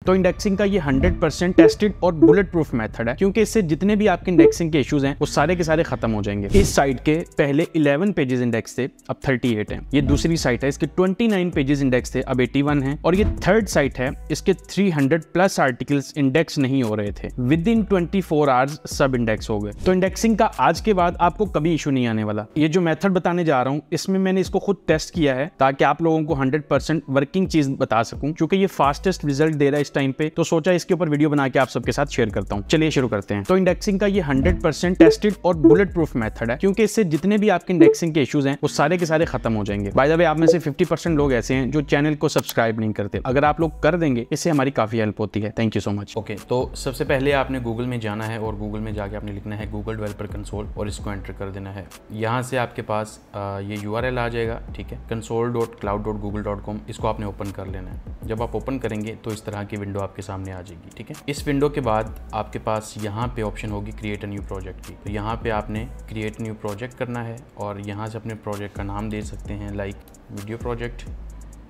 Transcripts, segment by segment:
तो इंडेक्सिंग का ये 100% टेस्टेड और बुलेट प्रूफ मेथड है, क्योंकि इससे जितने भी आपके इंडेक्सिंग के इश्यूज हैं वो सारे के सारे खत्म हो जाएंगे। इस साइट के पहले 11 पेजेस इंडेक्स थे, अब 38 हैं। ये दूसरी साइट है, इसके 29 पेजेस इंडेक्स थे, अब 81 हैं। और ये थर्ड साइट है, इसके 300 प्लस आर्टिकल्स इंडेक्स नहीं हो रहे थे, विद इन 24 आवर्स सब इंडेक्स हो गए। तो इंडेक्सिंग का आज के बाद आपको कभी इशू नहीं आने वाला। ये जो मेथड बताने जा रहा हूँ इसमें मैंने इसको खुद टेस्ट किया है ताकि आप लोगों को 100% वर्किंग चीज बता सकूं, क्योंकि ये फास्टेस्ट रिजल्ट दे रहा है इस टाइम पे, तो सोचा इसके ऊपर वीडियो बना के आप सबके साथ शेयर करता हूं। चलिए शुरू करते हैं। तो इंडेक्सिंग का ये 100% टेस्टेड और बुलेट प्रूफ मेथड है, क्योंकि इससे जितने भी आपके इंडेक्सिंग के इश्यूज हैं वो सारे के सारे खत्म हो जाएंगे। बाय द वे, आप में से 50% लोग ऐसे हैं जो चैनल को सब्सक्राइब नहीं करते। अगर आप लोग कर देंगे इससे हमारी काफी हेल्प होती है। Thank you so much. Okay, तो सबसे पहले आपने गूगल में जाना है और गूगल में जाके आपने लिखना है गूगल डेवलपर कंसोल और इसको एंटर कर देना है। यहाँ से आपके पास ये URL आ जाएगा, ठीक है, console.cloud.google.com। इसको आपने ओपन कर लेना है। जब आप ओपन करेंगे तो इस तरह की विंडो आपके सामने आ जाएगी, ठीक है। इस विंडो के बाद आपके पास यहाँ पे ऑप्शन होगी क्रिएट अ न्यू प्रोजेक्ट की। तो यहाँ पे आपने क्रिएट न्यू प्रोजेक्ट करना है और यहाँ से अपने प्रोजेक्ट का नाम दे सकते हैं, like video project,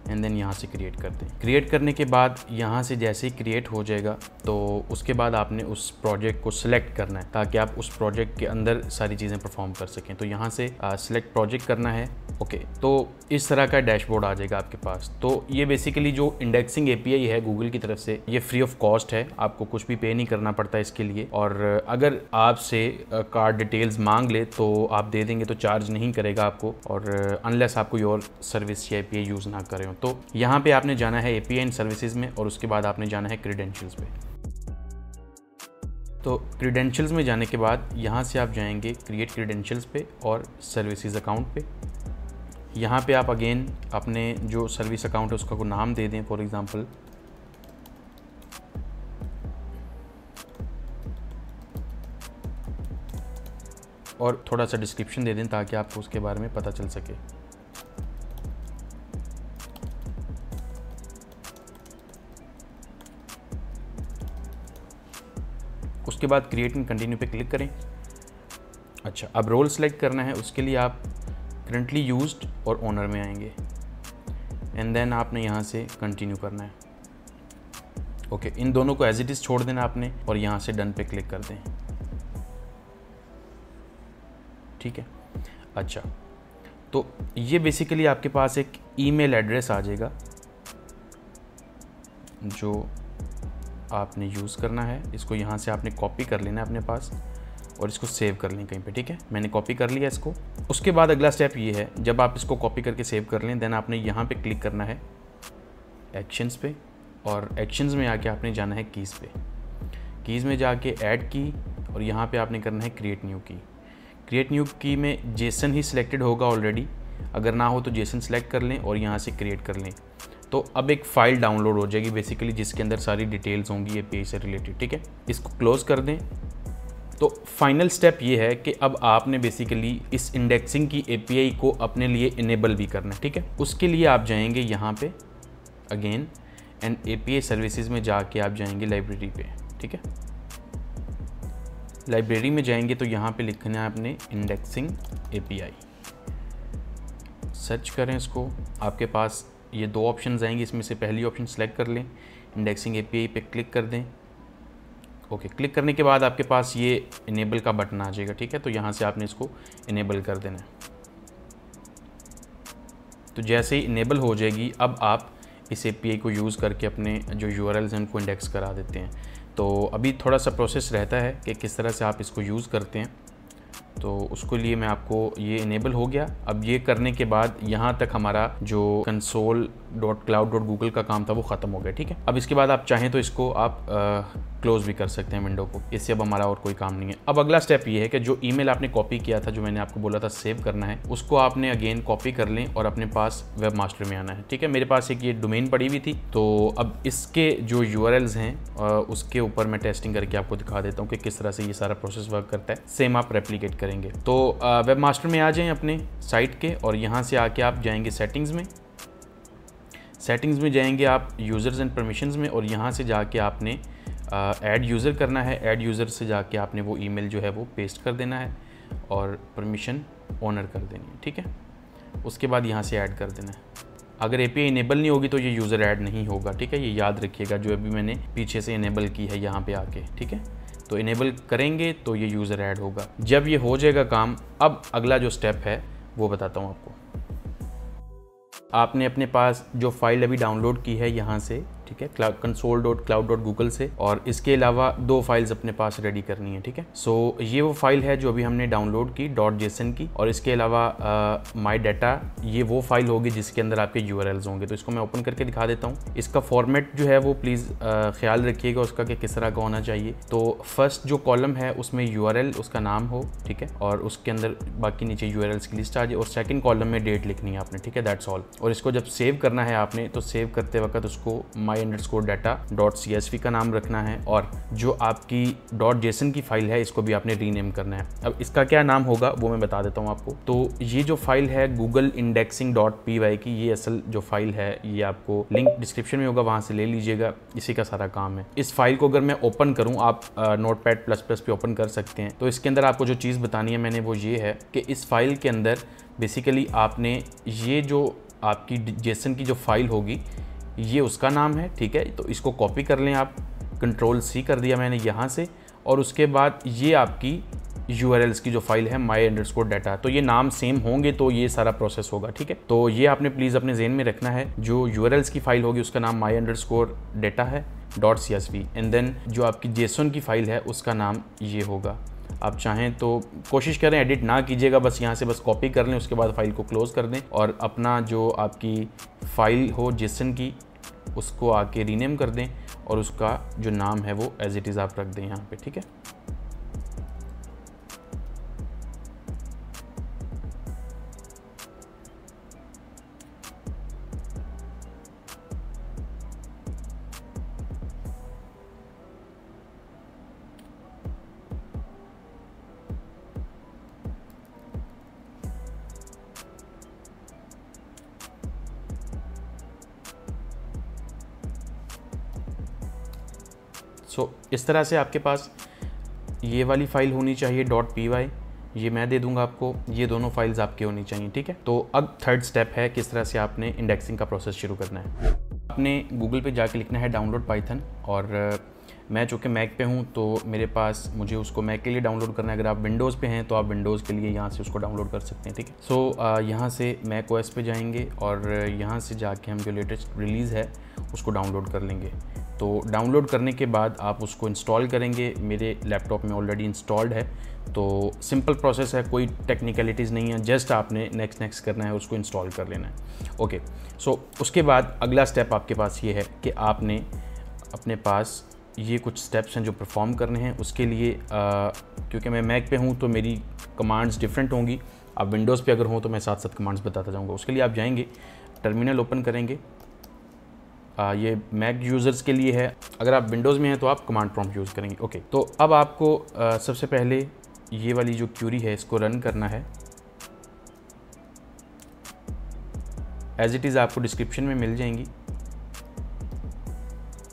and then यहाँ से क्रिएट कर दें। क्रिएट करने के बाद यहाँ से जैसे ही क्रिएट हो जाएगा तो उसके बाद आपने उस प्रोजेक्ट को सिलेक्ट करना है ताकि आप उस प्रोजेक्ट के अंदर सारी चीज़ें परफॉर्म कर सकें। तो यहाँ से सिलेक्ट प्रोजेक्ट करना है। ओके, तो इस तरह का डैशबोर्ड आ जाएगा आपके पास। तो ये बेसिकली जो इंडेक्सिंग API है गूगल की तरफ से, ये फ्री ऑफ कॉस्ट है, आपको कुछ भी पे नहीं करना पड़ता इसके लिए। और अगर आपसे कार्ड डिटेल्स मांग ले तो आप दे देंगे, तो चार्ज नहीं करेगा आपको, और अनलेस आप कोई और सर्विस या API यूज़ ना करें। तो यहाँ पे आपने जाना है API एंड सर्विसेज में और उसके बाद आपने जाना है क्रीडेंशियल्स पे। तो क्रीडेंशियल्स में जाने के बाद यहाँ से आप जाएंगे क्रिएट क्रीडेंशियल्स पे और सर्विसेज अकाउंट पे। यहाँ पे आप अगेन अपने जो सर्विस अकाउंट है उसका को नाम दे दें, फॉर एग्जांपल और थोड़ा सा डिस्क्रिप्शन दे दें ताकि आपको उसके बारे में पता चल सके। उसके बाद क्रिएट एंड कंटिन्यू पे क्लिक करें। अच्छा, अब रोल सेलेक्ट करना है, उसके लिए आप करंटली यूज्ड और ओनर में आएंगे एंड देन आपने यहाँ से कंटिन्यू करना है। ओके, इन दोनों को एज इट इज़ छोड़ देना आपने और यहाँ से डन पे क्लिक कर दें, ठीक है। अच्छा, तो ये बेसिकली आपके पास एक ईमेल एड्रेस आ जाएगा जो आपने यूज़ करना है। इसको यहाँ से आपने कॉपी कर लेना है अपने पास और इसको सेव कर लें कहीं पे, ठीक है। मैंने कॉपी कर लिया इसको। उसके बाद अगला स्टेप ये है, जब आप इसको कॉपी करके सेव कर लें देन आपने यहाँ पे क्लिक करना है एक्शंस पे, और एक्शंस में आके आपने जाना है कीज़ पे। कीज़ में जाके ऐड की और यहाँ पे आपने करना है क्रिएट न्यू की। क्रिएट न्यू की में जेसन ही सिलेक्टेड होगा ऑलरेडी, अगर ना हो तो जेसन सेलेक्ट कर लें और यहाँ से क्रिएट कर लें। तो अब एक फ़ाइल डाउनलोड हो जाएगी बेसिकली, जिसके अंदर सारी डिटेल्स होंगी API से रिलेटेड, ठीक है। इसको क्लोज़ कर दें। तो फाइनल स्टेप ये है कि अब आपने बेसिकली इस इंडेक्सिंग की API को अपने लिए इनेबल भी करना है, ठीक है। उसके लिए आप जाएंगे यहाँ पे अगेन एंड API सर्विसेज में जाके आप जाएंगे लाइब्रेरी पे, ठीक है। लाइब्रेरी में जाएंगे तो यहाँ पे लिखना है आपने इंडेक्सिंग API, सर्च करें इसको। आपके पास ये दो ऑप्शंस आएंगे, इसमें से पहली ऑप्शन सेलेक्ट कर लें, इंडेक्सिंग API पे क्लिक कर दें। ओके, क्लिक करने के बाद आपके पास ये इनेबल का बटन आ जाएगा, ठीक है। तो यहाँ से आपने इसको इनेबल कर देना है। तो जैसे ही इनेबल हो जाएगी अब आप इस API को यूज़ करके अपने जो URLs हैं उनको इंडेक्स करा देते हैं। तो अभी थोड़ा सा प्रोसेस रहता है कि किस तरह से आप इसको यूज़ करते हैं, तो उसके लिए मैं आपको ये इनेबल हो गया। अब ये करने के बाद यहाँ तक हमारा जो console.cloud.google का काम था वो ख़त्म हो गया, ठीक है। अब इसके बाद आप चाहें तो इसको आप क्लोज़ भी कर सकते हैं विंडो को, इससे अब हमारा और कोई काम नहीं है। अब अगला स्टेप ये है कि जो ईमेल आपने कॉपी किया था, जो मैंने आपको बोला था सेव करना है, उसको आपने अगेन कॉपी कर लें और अपने पास वेब मास्टर में आना है, ठीक है। मेरे पास एक ये डोमेन पड़ी हुई थी, तो अब इसके जो URLs हैं उसके ऊपर मैं टेस्टिंग करके आपको दिखा देता हूँ कि किस तरह से ये सारा प्रोसेस वर्क करता है। सेम आप रेप्लिकेट करेंगे। तो वेब मास्टर में आ जाएं अपने साइट के और यहाँ से आके आप जाएंगे सेटिंग्स में। सेटिंग्स में जाएंगे आप यूज़र्स एंड परमिशंस में और यहाँ से जाके आपने ऐड यूज़र करना है। ऐड यूज़र से जाके आपने वो ईमेल जो है वो पेस्ट कर देना है और परमिशन ऑनर कर देनी है, ठीक है। उसके बाद यहाँ से ऐड कर देना है। अगर API इनेबल नहीं होगी तो ये यूज़र ऐड नहीं होगा, ठीक है, ये याद रखिएगा, जो अभी मैंने पीछे से इनेबल की है यहाँ पे आके, ठीक है। तो इनेबल करेंगे तो ये यूज़र ऐड होगा। जब ये हो जाएगा काम, अब अगला जो स्टेप है वो बताता हूँ आपको। आपने अपने पास जो फाइल अभी डाउनलोड की है यहाँ से, ठीक है, console.cloud.google से, और इसके अलावा 2 फाइल्स अपने पास रेडी करनी है, ठीक है। सो ये वो फाइल है जो अभी हमने डाउनलोड की .json की, और इसके अलावा माई डाटा, ये वो फाइल होगी जिसके अंदर आपके URLs होंगे। तो इसको मैं ओपन करके दिखा देता हूँ। इसका फॉर्मेट जो है वो प्लीज़ ख्याल रखिएगा उसका कि किस तरह का होना चाहिए। तो फर्स्ट जो कॉलम है उसमें URL उसका नाम हो, ठीक है, और उसके अंदर बाकी नीचे URLs की लिस्ट आ जाए, और सेकंड कॉलम में डेट लिखनी है आपने, ठीक है, दैट्स ऑल। और इसको जब सेव करना है आपने, तो सेव करते वक्त उसको my_data.csv का नाम रखना है, और जो आपकी .json की फाइल है इसको भी आपने रीनेम करना है। अब इसका क्या नाम होगा वो मैं बता देता हूँ आपको। तो ये जो फाइल है Google indexing.py की, ये असल जो फाइल है, ये आपको लिंक डिस्क्रिप्शन में होगा, वहाँ से ले लीजिएगा, इसी का सारा काम है। इस फाइल को अगर मैं ओपन करूँ, आप Notepad++ पे ओपन कर सकते हैं। तो इसके अंदर आपको जो चीज़ बतानी है मैंने, वो ये है कि इस फाइल के अंदर बेसिकली आपने ये जो आपकी जेसन की जो फाइल होगी, ये उसका नाम है, ठीक है। तो इसको कॉपी कर लें आप, Ctrl+C कर दिया मैंने यहाँ से, और उसके बाद ये आपकी URLs की जो फाइल है my_data, तो ये नाम सेम होंगे तो ये सारा प्रोसेस होगा, ठीक है। तो ये आपने प्लीज़ अपने ज़हन में रखना है, जो URLs की फाइल होगी उसका नाम my_data है .csv, एंड देन जो आपकी JSON की फाइल है उसका नाम ये होगा। आप चाहें तो कोशिश करें एडिट ना कीजिएगा, बस यहाँ से बस कॉपी कर लें, उसके बाद फाइल को क्लोज़ कर दें, और अपना जो आपकी फ़ाइल हो JSON की उसको आके रीनेम कर दें, और उसका जो नाम है वो एज इट इज़ आप रख दें यहाँ पे, ठीक है। सो इस तरह से आपके पास ये वाली फ़ाइल होनी चाहिए .py, ये मैं दे दूंगा आपको, ये दोनों फाइल्स आपके होनी चाहिए, ठीक है। तो अब थर्ड स्टेप है किस तरह से आपने इंडेक्सिंग का प्रोसेस शुरू करना है। आपने गूगल पे जाके लिखना है डाउनलोड पाइथन, और मैं चूँकि मैक पे हूँ तो मेरे पास मुझे उसको मैक के लिए डाउनलोड करना है। अगर आप विंडोज़ पे हैं तो आप विंडोज़ के लिए यहाँ से उसको डाउनलोड कर सकते हैं, ठीक है। सो यहाँ से मैक OS पे जाएंगे, और यहाँ से जाके हम जो लेटेस्ट रिलीज़ है उसको डाउनलोड कर लेंगे। तो डाउनलोड करने के बाद आप उसको इंस्टॉल करेंगे। मेरे लैपटॉप में ऑलरेडी इंस्टॉल्ड है, तो सिंपल प्रोसेस है, कोई टेक्निकलिटीज़ नहीं है, जस्ट आपने नेक्स्ट करना है, उसको इंस्टॉल कर लेना है। ओके, सो उसके बाद अगला स्टेप आपके पास ये है कि आपने अपने पास ये कुछ स्टेप्स हैं जो परफॉर्म करने हैं। उसके लिए क्योंकि मैं मैक पे हूँ तो मेरी कमांड्स डिफरेंट होंगी, आप विंडोज़ पे अगर हो तो मैं साथ साथ कमांड्स बताता जाऊँगा। उसके लिए आप जाएंगे, टर्मिनल ओपन करेंगे, ये मैक यूज़र्स के लिए है, अगर आप विंडोज़ में हैं तो आप कमांड प्रॉम्प्ट यूज़ करेंगे। ओके, तो अब आपको सबसे पहले ये वाली जो क्यूरी है इसको रन करना है। एज इट इज़ आपको डिस्क्रिप्शन में मिल जाएंगी।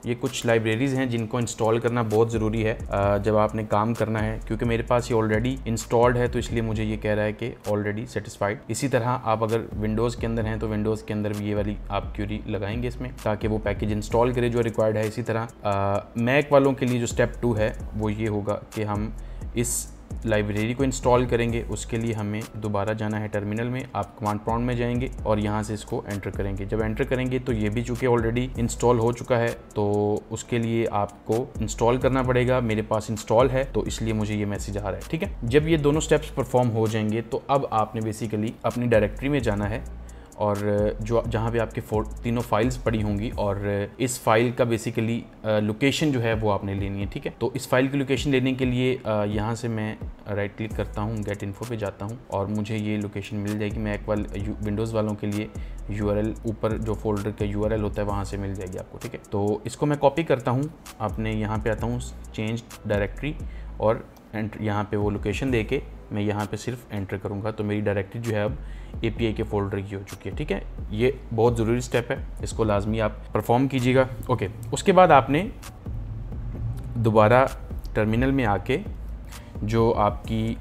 ये कुछ लाइब्रेरीज़ हैं जिनको इंस्टॉल करना बहुत ज़रूरी है जब आपने काम करना है, क्योंकि मेरे पास ये ऑलरेडी इंस्टॉल्ड है तो इसलिए मुझे ये कह रहा है कि ऑलरेडी सेटिस्फाइड। इसी तरह आप अगर विंडोज़ के अंदर हैं तो विंडोज़ के अंदर भी ये वाली आप क्यूरी लगाएंगे इसमें, ताकि वो पैकेज इंस्टॉल करे जो रिक्वायर्ड है। इसी तरह मैक वालों के लिए जो स्टेप 2 है वो ये होगा कि हम इस लाइब्रेरी को इंस्टॉल करेंगे। उसके लिए हमें दोबारा जाना है टर्मिनल में, आप कमांड प्रॉम्प्ट में जाएंगे और यहाँ से इसको एंटर करेंगे। जब एंटर करेंगे तो ये भी चूँकि ऑलरेडी इंस्टॉल हो चुका है तो उसके लिए आपको इंस्टॉल करना पड़ेगा। मेरे पास इंस्टॉल है तो इसलिए मुझे ये मैसेज आ रहा है, ठीक है। जब ये दोनों स्टेप्स परफॉर्म हो जाएंगे तो अब आपने बेसिकली अपनी डायरेक्टरी में जाना है, और जो जहाँ पे आपके तीनों फाइल्स पड़ी होंगी, और इस फाइल का बेसिकली लोकेशन जो है वो आपने लेनी है, ठीक है। तो इस फाइल की लोकेशन लेने के लिए यहाँ से मैं राइट क्लिक करता हूँ, गेट इन्फो पे जाता हूँ और मुझे ये लोकेशन मिल जाएगी। मैक विंडोज़ वालों के लिए URL ऊपर जो फोल्डर का URL होता है वहाँ से मिल जाएगी आपको, ठीक है। तो इसको मैं कॉपी करता हूँ, अपने यहाँ पे आता हूँ चेंज डायरेक्टरी, और यहाँ पे वो लोकेशन दे के मैं यहाँ पे सिर्फ एंटर करूँगा तो मेरी डायरेक्टरी जो है अब API के फोल्डर की हो चुकी है, ठीक है। ये बहुत ज़रूरी स्टेप है, इसको लाजमी आप परफॉर्म कीजिएगा। ओके, उसके बाद आपने दोबारा टर्मिनल में आके जो आपकी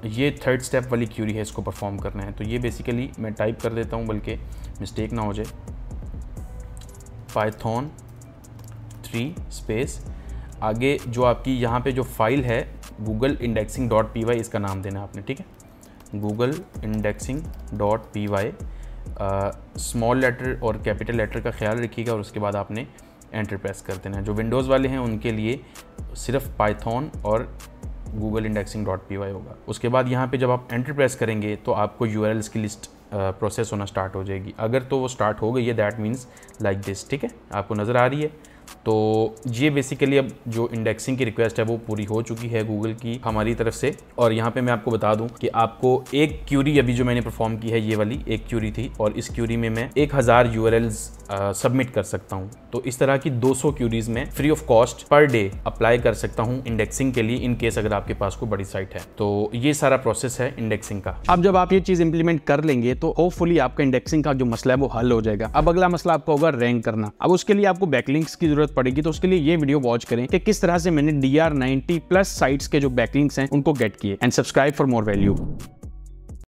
ये थर्ड स्टेप वाली क्यूरी है इसको परफॉर्म करना है। तो ये बेसिकली मैं टाइप कर देता हूँ, बल्कि मिस्टेक ना हो जाए, python 3 स्पेस आगे जो आपकी यहाँ पे जो फाइल है गूगल इंडेक्सिंग डॉट py, इसका नाम देना आपने, ठीक है, Google indexing dot py। Small letter और कैपिटल लेटर का ख्याल रखिएगा और उसके बाद आपने एंटर प्रेस कर देना है। जो विंडोज़ वाले हैं उनके लिए सिर्फ पाइथन और गूगल इंडेक्सिंग डॉट py होगा। उसके बाद यहाँ पे जब आप एंटर प्रेस करेंगे तो आपको URLs की लिस्ट प्रोसेस होना स्टार्ट हो जाएगी। अगर तो वो स्टार्ट हो गई है दैट मीन्स लाइक दिस, ठीक है, आपको नज़र आ रही है। तो ये बेसिकली अब जो इंडेक्सिंग की रिक्वेस्ट है वो पूरी हो चुकी है गूगल की हमारी तरफ से। और यहाँ पे मैं आपको बता दूं कि आपको एक क्यूरी अभी जो मैंने परफॉर्म की है, ये वाली एक क्यूरी थी और इस क्यूरी में मैं 1000 URLs सबमिट कर सकता हूँ। तो इस तरह की 200 क्यूरीज में free of cost per day apply कर सकता हूँ इंडेक्सिंग के लिए, इन केस अगर आपके पास कोई बड़ी साइट है। तो ये सारा प्रोसेस है इंडेक्सिंग का। अब जब आप ये चीज इंप्लीमेंट कर लेंगे तो होपफुली आपका इंडेक्सिंग का जो मसला है वो हल हो जाएगा। अब अगला मसला आपका होगा रैंक करना। अब उसके लिए आपको बैकलिंक्स की जरूरत पड़ेगी, तो उसके लिए ये वीडियो वॉच करें कि किस तरह से मैंने DR90+ साइट्स के जो बैकलिंक्स हैं उनको गेट किए। And subscribe for more value.